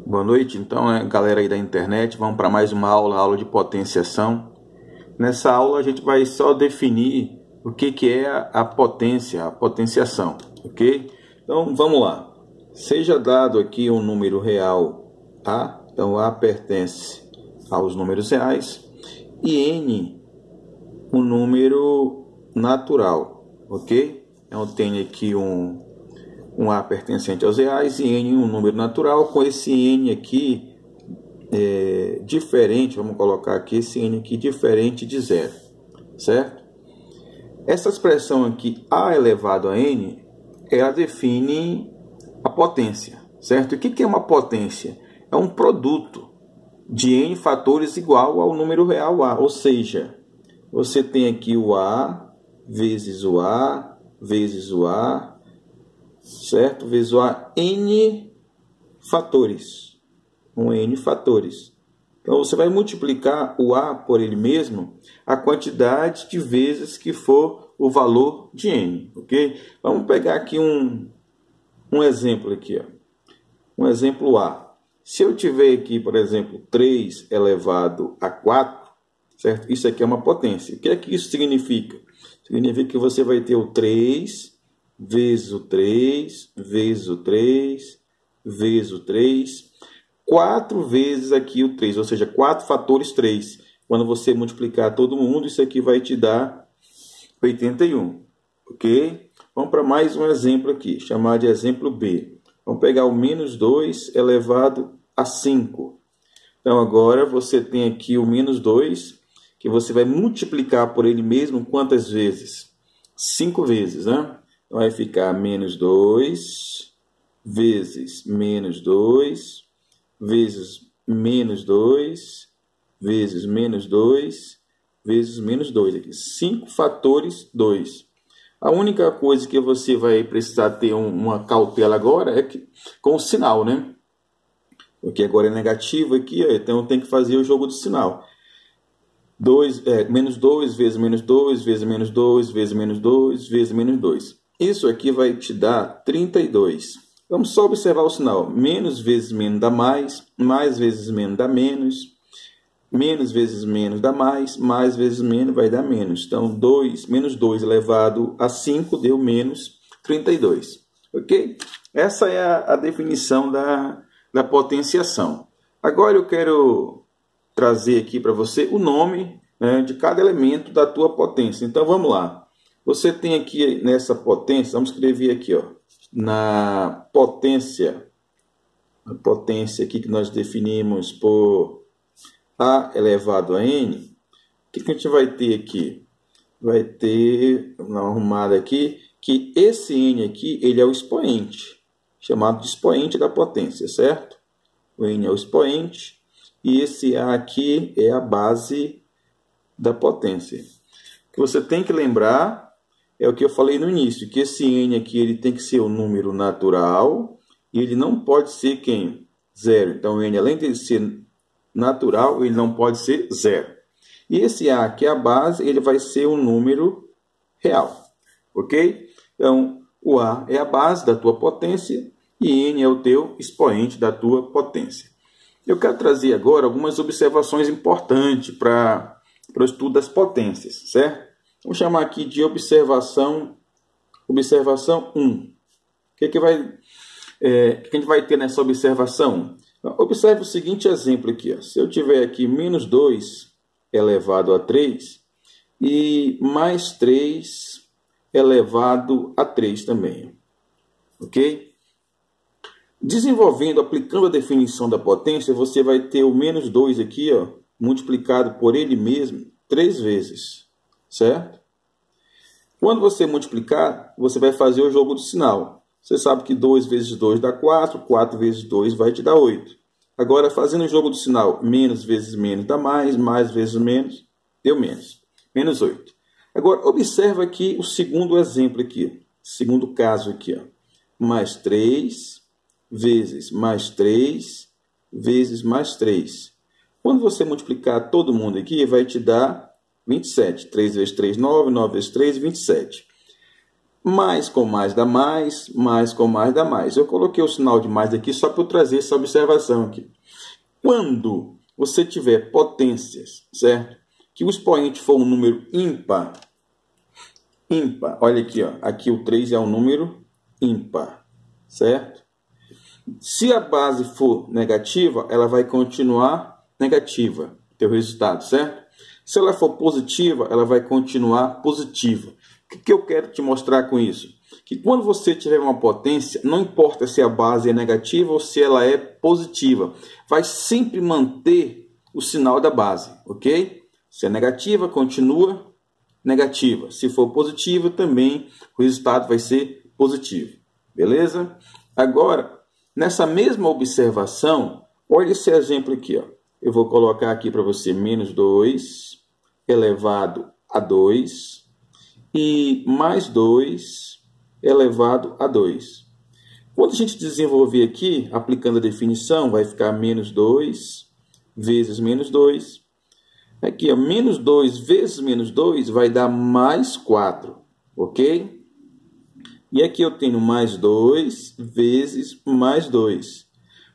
Boa noite, então, galera aí da internet, vamos para mais uma aula de potenciação. Nessa aula a gente vai só definir o que é a potência, a potenciação, ok? Então vamos lá. Seja dado aqui um número real A, então A pertence aos números reais, e N um número natural, ok? Então tem aqui um A pertencente aos reais e N um número natural, com esse N aqui diferente, vamos colocar aqui esse N aqui diferente de zero, certo? Essa expressão aqui, A elevado a N, ela define a potência, certo? O que é uma potência? É um produto de N fatores igual ao número real A, ou seja, você tem aqui o A vezes o A vezes o A, certo? Vezes o A, N fatores. N fatores. Então, você vai multiplicar o A por ele mesmo a quantidade de vezes que for o valor de N, ok? Vamos pegar aqui um exemplo aqui, ó. Um exemplo A. Se eu tiver aqui, por exemplo, 3 elevado a 4, certo? Isso aqui é uma potência. O que é que isso significa? Significa que você vai ter o 3 vezes o 3, vezes o 3, vezes o 3, 4 vezes aqui o 3, ou seja, 4 fatores 3. Quando você multiplicar todo mundo, isso aqui vai te dar 81, ok? Vamos para mais um exemplo aqui, chamar de exemplo B. Vamos pegar o menos 2 elevado a 5. Então, agora você tem aqui o menos 2, que você vai multiplicar por ele mesmo quantas vezes? 5 vezes, né? Então, vai ficar menos 2 vezes menos 2 vezes menos 2 vezes menos 2 vezes menos 2. Aqui, 5 fatores 2. A única coisa que você vai precisar ter uma cautela agora é que, com o sinal, né? Porque agora é negativo aqui, ó, então tem que fazer o jogo do sinal. Menos 2 vezes menos 2 vezes menos 2 vezes menos 2 vezes menos 2. Isso aqui vai te dar 32. Vamos só observar o sinal. Menos vezes menos dá mais vezes menos dá menos vezes menos dá mais vezes menos vai dar menos. Então, menos 2 elevado a 5 deu menos 32. Ok? Essa é a definição da potenciação. Agora eu quero trazer aqui para você o nome, né, de cada elemento da tua potência. Então, vamos lá. Você tem aqui nessa potência, vamos escrever aqui, ó, na potência, a potência aqui que nós definimos por A elevado a N, o que a gente vai ter aqui? Vai ter, vamos arrumar aqui, que esse N aqui, ele é o expoente, chamado de expoente da potência, certo? O N é o expoente e esse A aqui é a base da potência. O que você tem que lembrar é o que eu falei no início, que esse N aqui ele tem que ser um número natural e ele não pode ser quem? Zero. Então, o N, além de ser natural, ele não pode ser zero. E esse A, que é a base, ele vai ser um número real. Ok? Então, o A é a base da tua potência e N é o teu expoente da tua potência. Eu quero trazer agora algumas observações importantes para o estudo das potências, certo? Vamos chamar aqui de observação 1. O que a gente vai ter nessa observação 1? Observe o seguinte exemplo aqui. Ó. Se eu tiver aqui menos 2 elevado a 3 e mais 3 elevado a 3 também. Ok? Desenvolvendo, aplicando a definição da potência, você vai ter o menos 2 aqui, ó, multiplicado por ele mesmo 3 vezes. Certo? Quando você multiplicar, você vai fazer o jogo do sinal. Você sabe que 2 vezes 2 dá 4, 4 vezes 2 vai te dar 8. Agora, fazendo o jogo do sinal, menos vezes menos dá mais vezes menos, deu menos. Menos 8. Agora, observa aqui o segundo exemplo aqui, segundo caso aqui, ó. Mais 3 vezes mais 3 vezes mais 3. Quando você multiplicar todo mundo aqui, vai te dar 27. 3 vezes 3, 9. 9 vezes 3, 27. mais com mais dá mais, mais com mais dá mais. Eu coloquei o sinal de mais aqui só para eu trazer essa observação aqui. Quando você tiver potências, certo? Que o expoente for um número ímpar, olha aqui, ó, aqui o 3 é um número ímpar, certo? Se a base for negativa, ela vai continuar negativa, teu resultado, certo? Se ela for positiva, ela vai continuar positiva. O que eu quero te mostrar com isso? Que quando você tiver uma potência, não importa se a base é negativa ou se ela é positiva, vai sempre manter o sinal da base, ok? Se é negativa, continua negativa. Se for positiva, também o resultado vai ser positivo, beleza? Agora, nessa mesma observação, olha esse exemplo aqui, ó. Eu vou colocar aqui para você menos 2 elevado a 2 e mais 2 elevado a 2. Quando a gente desenvolver aqui, aplicando a definição, vai ficar menos 2 vezes menos 2. Aqui, ó, menos 2 vezes menos 2 vai dar mais 4, ok? E aqui eu tenho mais 2 vezes mais 2.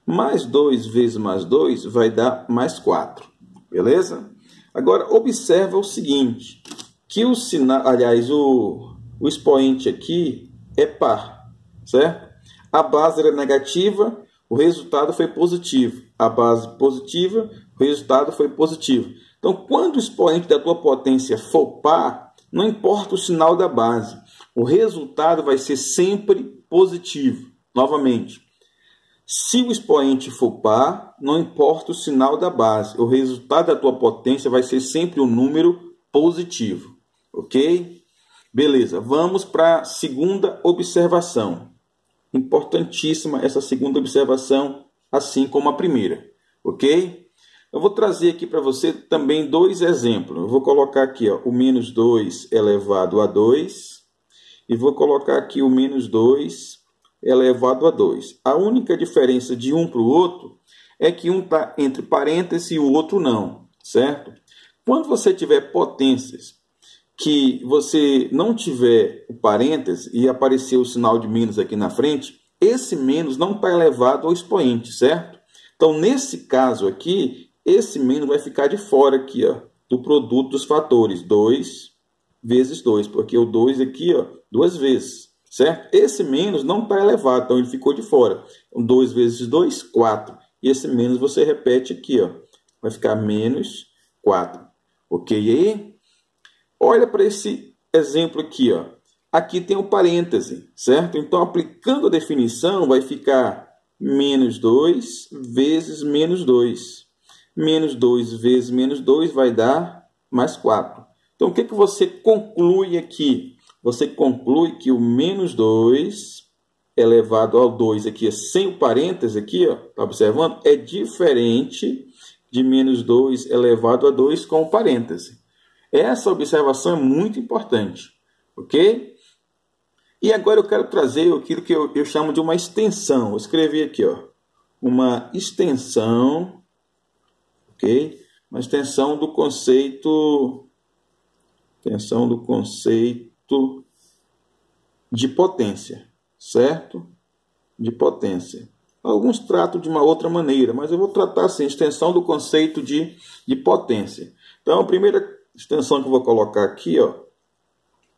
Mais 2 vezes mais 2 vai dar mais 4, beleza? Agora, observa o seguinte, que o sinal, aliás, o expoente aqui é par, certo? A base era negativa, o resultado foi positivo. A base positiva, o resultado foi positivo. Então, quando o expoente da tua potência for par, não importa o sinal da base, o resultado vai ser sempre positivo. Novamente, se o expoente for par, não importa o sinal da base, o resultado da tua potência vai ser sempre um número positivo, ok? Beleza, vamos para a segunda observação. Importantíssima essa segunda observação, assim como a primeira, ok? Eu vou trazer aqui para você também dois exemplos. Eu vou colocar aqui, ó, o menos 2 elevado a 2 e vou colocar aqui o menos 2 elevado a 2. A única diferença de um para o outro é que um está entre parênteses e o outro não, certo? Quando você tiver potências que você não tiver o parêntese e aparecer o sinal de menos aqui na frente, esse menos não está elevado ao expoente, certo? Então, nesse caso aqui, esse menos vai ficar de fora aqui, ó, do produto dos fatores, 2 vezes 2, porque o 2 aqui, ó, duas vezes, certo? Esse menos não está elevado, então ele ficou de fora. Então, 2 vezes 2, 4. E esse menos você repete aqui, ó, vai ficar menos 4. Ok? E aí, olha para esse exemplo aqui, ó. Aqui tem o parêntese, certo? Então, aplicando a definição, vai ficar menos 2 vezes menos 2. Menos 2 vezes menos 2 vai dar mais 4. Então, o que você conclui aqui? Você conclui que o menos 2 elevado ao 2 aqui, sem o parêntese aqui, ó, tá observando? É diferente de menos 2 elevado a 2 com o parêntese. Essa observação é muito importante, ok? E agora eu quero trazer aquilo que eu chamo de uma extensão. Eu escrevi aqui, ó, uma extensão, ok? Uma extensão do conceito de potência, certo? De potência. Alguns tratam de uma outra maneira, mas eu vou tratar assim, extensão do conceito de potência. Então, a primeira extensão que eu vou colocar aqui, ó,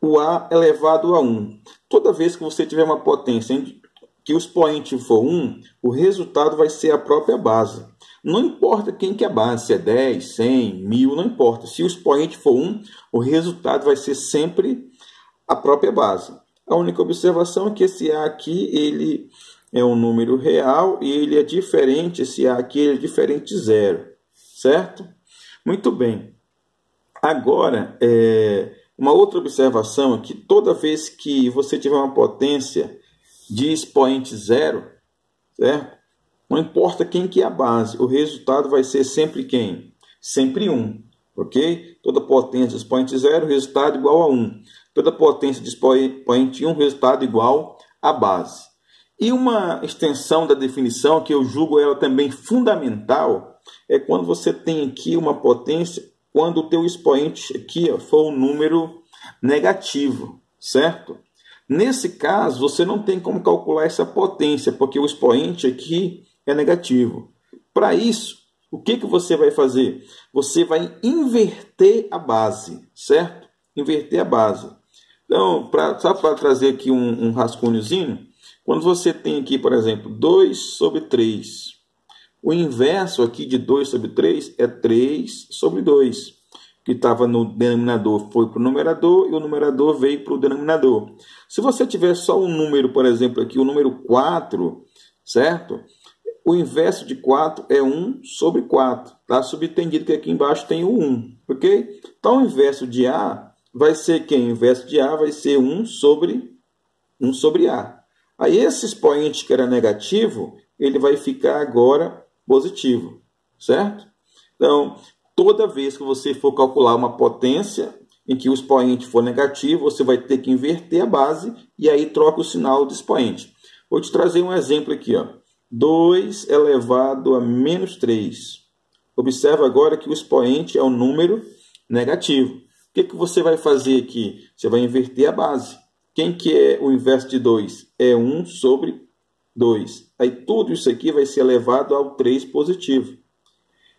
o A elevado a 1. Toda vez que você tiver uma potência que o expoente for 1, o resultado vai ser a própria base. Não importa quem que é a base, se é 10, 100, 1000, não importa. Se o expoente for 1, o resultado vai ser sempre a própria base. A única observação é que esse A aqui, ele é um número real e ele é diferente, esse A aqui é diferente de 0, certo? Muito bem. Agora, uma outra observação é que toda vez que você tiver uma potência de expoente 0, certo? Não importa quem que é a base, o resultado vai ser sempre quem? Sempre 1, ok? Toda potência de expoente 0, resultado igual a 1. Toda potência de expoente 1, resultado igual à base. E uma extensão da definição, que eu julgo ela também fundamental, é quando você tem aqui uma potência, quando o teu expoente aqui, ó, for um número negativo, certo? Nesse caso, você não tem como calcular essa potência, porque o expoente aqui é negativo. Para isso, o que você vai fazer? Você vai inverter a base, certo? Inverter a base. Então, só para trazer aqui um rascunhozinho, quando você tem aqui, por exemplo, 2 sobre 3, o inverso aqui de 2 sobre 3 é 3 sobre 2. Que estava no denominador foi para o numerador e o numerador veio para o denominador. Se você tiver só um número, por exemplo, aqui o número 4, certo? O inverso de 4 é 1 sobre 4. Está subentendido que aqui embaixo tem o 1, ok? Então, o inverso de A vai ser quem? O inverso de A vai ser 1 sobre A. Aí, esse expoente que era negativo, ele vai ficar agora positivo, certo? Então, toda vez que você for calcular uma potência em que o expoente for negativo, você vai ter que inverter a base e aí troca o sinal do expoente. Vou te trazer um exemplo aqui, ó. 2 elevado a menos 3. Observa agora que o expoente é um número negativo. O que você vai fazer aqui? Você vai inverter a base. Quem que é o inverso de 2? É 1 sobre 2. Aí tudo isso aqui vai ser elevado ao 3 positivo.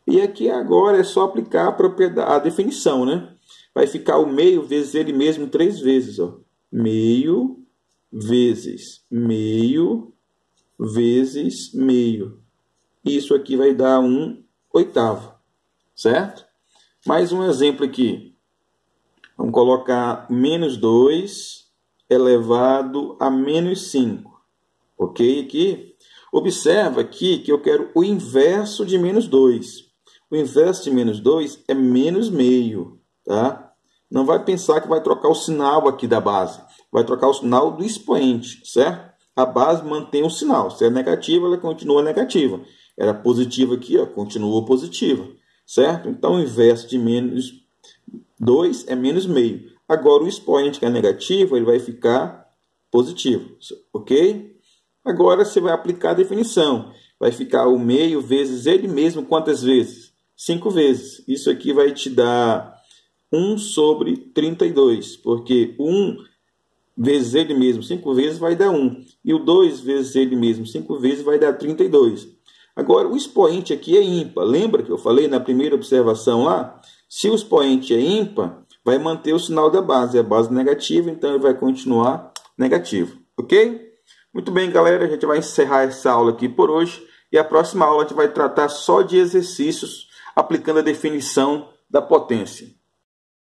E aqui agora é só aplicar a propriedade, a definição, né? Vai ficar o meio vezes ele mesmo 3 vezes, ó. Meio vezes meio vezes meio. Isso aqui vai dar 1/8, certo? Mais um exemplo aqui. Vamos colocar menos 2 elevado a menos 5. Ok? Aqui. Observa aqui que eu quero o inverso de menos 2. O inverso de menos 2 é menos meio, tá? Não vai pensar que vai trocar o sinal aqui da base. Vai trocar o sinal do expoente, certo? A base mantém o sinal. Se é negativa, ela continua negativa. Era positiva aqui, ó, continuou positiva, certo? Então, o inverso de menos 2 é menos meio. Agora, o expoente que é negativo, ele vai ficar positivo, ok? Agora, você vai aplicar a definição. Vai ficar o meio vezes ele mesmo, quantas vezes? 5 vezes. Isso aqui vai te dar 1 sobre 32, porque 1 vezes ele mesmo 5 vezes vai dar 1. E o 2 vezes ele mesmo 5 vezes vai dar 32. Agora, o expoente aqui é ímpar. Lembra que eu falei na primeira observação lá? Se o expoente é ímpar, vai manter o sinal da base. A base negativa, então ele vai continuar negativo. Ok? Muito bem, galera. A gente vai encerrar essa aula aqui por hoje. E a próxima aula a gente vai tratar só de exercícios aplicando a definição da potência.